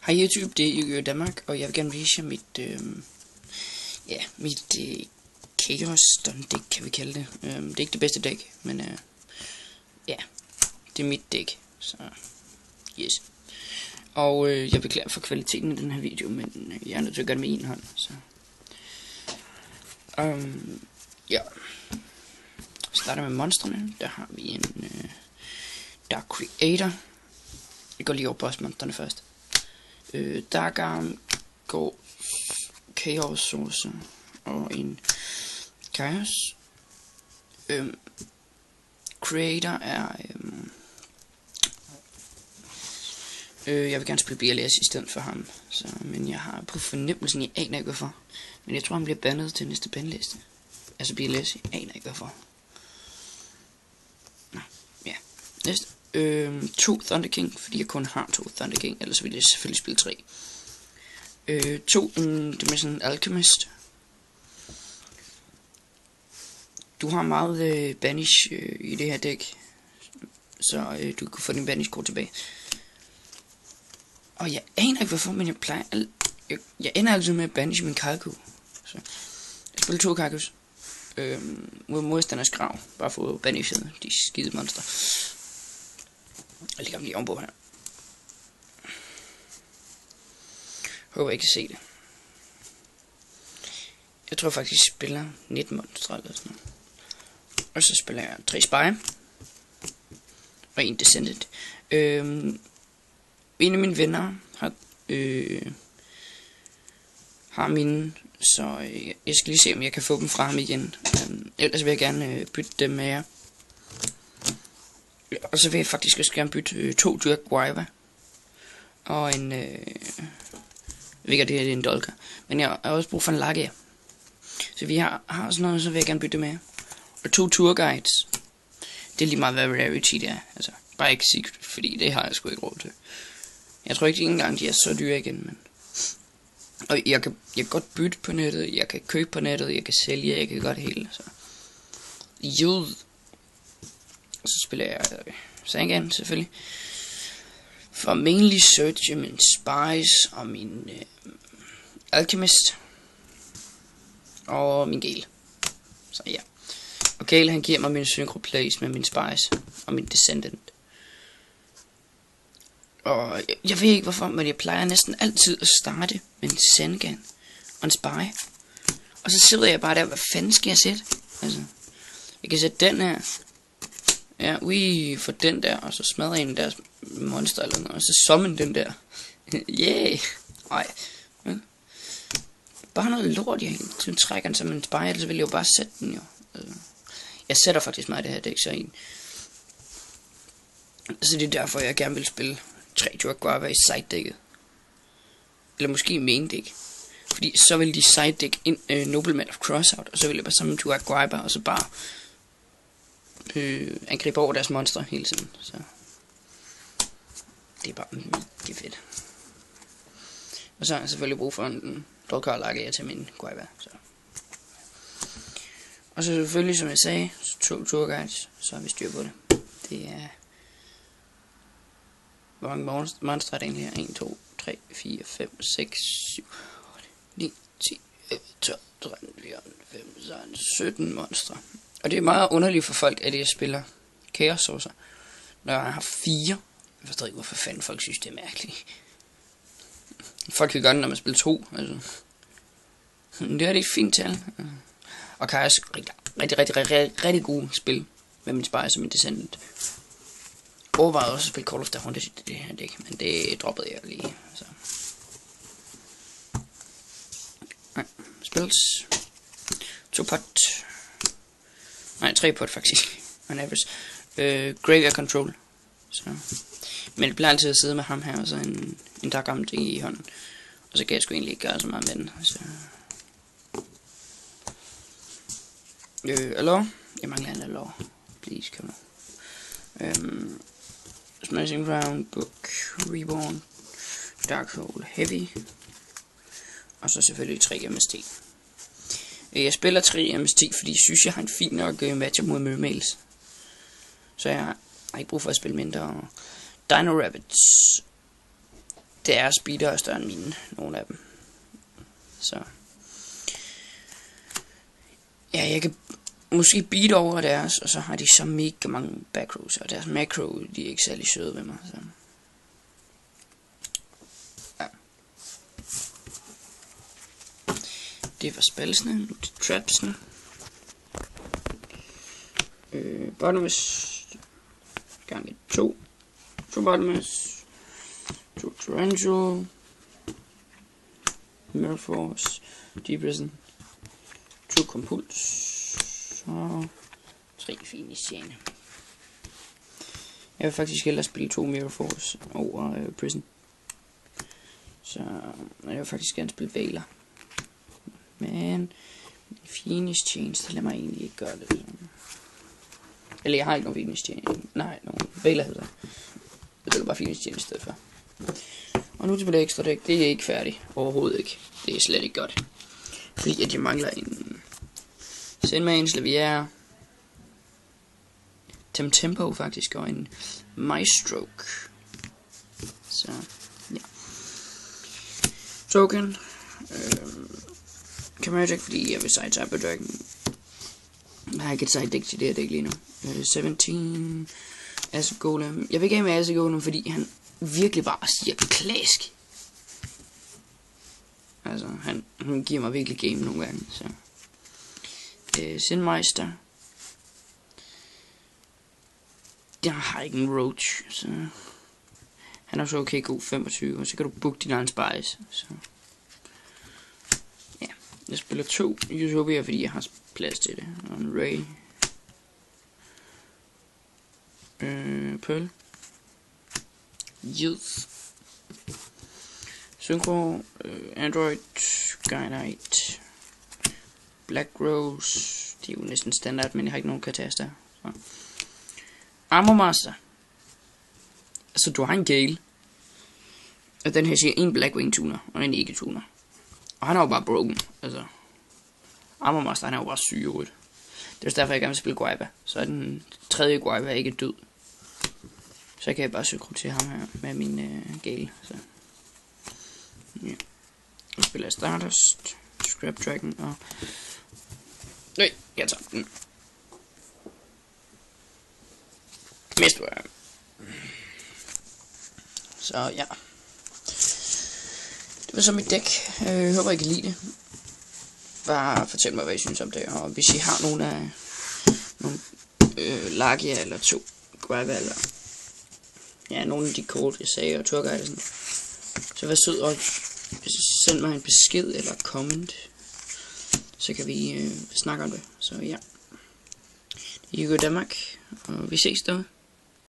Hej YouTube, det er Yu-Gi-Oh! Danmark, og jeg vil gerne vise jer mit Chaos Stun dæk, kan vi kalde det. Det er ikke det bedste dæk, men det er mit dæk, så yes. Og jeg beklager for kvaliteten i den her video, men jeg er nødt til at gøre det med en hånd, så starter med monstrene. Der har vi en Dark Creator. Jeg går lige over bossmonstrene først. Dark Arm, går Chaos Source og en Chaos. Creator er jeg vil gerne spille BLS i stedet for ham, men jeg har på fornemmelsen, jeg aner ikke hvorfor, men jeg tror han bliver bandet til næste bandliste. Altså BLS, jeg aner ikke hvorfor. Næste. 2 Thunder King, fordi jeg kun har 2 Thunder King, ellers ville jeg selvfølgelig spille 3. 2 Dimension Alchemist. Du har meget banish i det her dæk, så du kan få din banish kort tilbage. Og jeg aner ikke hvorfor, men jeg ender altid med at banish min Kalku. Så jeg spiller 2 Kalkus mod modstanders grav, bare for at banishe de skide monster. Jeg lægger dem lige ovenpå her. Håber jeg kan se det. Jeg tror faktisk jeg spiller 19 monstre eller sådan noget. Og så spiller jeg 3 Spire og 1 Descendant. En af mine venner har mine, så jeg skal lige se om jeg kan få dem fra ham igen. Ellers vil jeg gerne bytte dem med jer. Og så vil jeg faktisk også gerne bytte 2 Dirk Wyver og en det er en Dolker, men jeg har også brug for en Lagia. Så vi har sådan noget, så vil jeg gerne bytte med. Og 2 Tour Guides. Det er lige meget hvad rarity det er. Altså bare ikke secret, fordi det har jeg sgu ikke råd til. Jeg tror ikke engang de er så dyre igen, men og jeg kan godt bytte på nettet, jeg kan købe på nettet, jeg kan sælge, jeg kan godt hele, så jo. Og så spiller jeg Sangan selvfølgelig. For mainly search min Spice og min Alchemist og min Gale. Så ja. Og Gale han giver mig min Synchro Place med min Spice og min Descendant. Og jeg ved ikke hvorfor, men jeg plejer næsten altid at starte med en Sangan og en Spy. Og så sidder jeg bare der, hvad fanden skal jeg sætte? Altså, jeg kan sætte den her. Ja, for den der, og så smadrer en deres monster eller noget, og så summon den der. Yeah! Ej. Ja. Bare noget lort, jeg helt trækker den som en Spy, ellers vil jeg jo bare sætte den jo. Altså, jeg sætter faktisk meget det her dæk, så det er derfor, jeg gerne vil spille 3 Jaguar i side-dækket. Eller måske main dæk. Fordi så vil de side-dæk ind Nobleman of Crossout, og så vil jeg bare sammen Jaguar, og så bare angribe over deres monstre hele tiden. Så det er bare mega fedt. Og så har jeg selvfølgelig brug for en Dolker Lagia til min Guiva. Og så selvfølgelig, som jeg sagde, 2 Tour Guides, så har vi styr på det. Det er hvor mange monstre er det egentlig her? 1, 2, 3, 4, 5, 6, 7, 8, 9, 10, 11, 12, 13, 14, 15, 16, 17 monstre. Og det er meget underligt for folk, at jeg spiller Chaos Sourcer, når jeg har 4. Jeg forstår ikke, hvorfor fanden folk synes, det er mærkeligt. Folk kan gøre det, når man spiller 2. Altså. Det er et fint tal. Og Chaos rigtig gode spil med min Spice og min Descendant. Overvejede også at spille Call of the Hunter i det her dæk, men det droppede jeg lige. Så. Nej, spilles 2 pot. Nej, 3 pot faktisk. On average. Graveyard Control. Så. Men det bliver altid at sidde med ham her, og så en Dark Arm i hånden. Og så kan jeg sgu egentlig ikke gøre så meget med den. Så. Allo? Jeg mangler en allo. Please, come on. Smashing Round, Book, Reborn, Dark Hole, Heavy. Og så selvfølgelig 3 MST. Jeg spiller 3 MST, fordi jeg synes, jeg har en fin nok matchup mod Mermails. Så jeg har ikke brug for at spille mindre. Dino Rabbits deres speeder er større end mine, nogle af dem. Så ja, jeg kan måske beat over deres, og så har de så mega mange backrows, og deres macro, de er ikke særlig søde ved mig. Så. Ja. Det var spalsene, nu til trapsene. Bottomless gange 2 bottomless, 2 torrential, mirror force, deep risen, 2 kompuls og 3 finishane. Jeg vil faktisk hellere spille 2 mirror force over prison, så jeg vil faktisk gerne spille Veiler, men finish chains, det lader mig egentlig ikke gøre det sådan. Eller jeg har ikke nogen finish chain. Nej, nogen Veiler hedder det. Det er bare finish chain i stedet for. Og nu til det ekstra dæk. Det er ikke færdigt. Overhovedet ikke. Det er slet ikke godt. Fordi at jeg mangler en Sandman, Slavier, Tempo faktisk, og en Maestroke. Så, ja. Token. Cameragic, fordi jeg vil side Cyber Dragon. Jeg har ikke et side dæk til det her dæk lige nu. 17 Acid Golem. Jeg vil ikke have med Acid Golem, fordi han virkelig bare siger klask. Altså, han giver mig virkelig game nogle gange, så. Sinmeister. Jeg har ikke en Roach, så. Han er så okay god 25, og så kan du booke din egen spice, så. Ja, jeg spiller 2 Utopia, fordi jeg har plads til det. Og en Ray. Pearl. Youth. Synchro. Android. Guidite. Black Rose. De er jo næsten standard, men jeg har ikke nogen kataster. Så. Armor Master. Altså, du har en Gale. Og den her siger en Blackwing tuner og en ikke tuner. Og han er jo bare broken. Altså. Armor Master, han er jo bare syg i hovedet. Det er også derfor, jeg gerne vil spille Guaiba. Så er den tredje Guaiba ikke død. Så kan jeg bare synkronisere ham her med min Gale. Så. Ja. Nu spiller jeg Stardust, Scrap Dragon og. Nej, jeg tager den. Mistworm. Så ja. Det var så mit dæk. Jeg håber I kan lide det. Bare fortæl mig hvad I synes om det. Og hvis I har nogle Lagia eller 2 Guaiba eller ja, nogle af de kort jeg sagde og Turguide så vær sød og send mig en besked eller comment. Så kan vi snakke om det. Så ja. I går Danmark, og vi ses derude.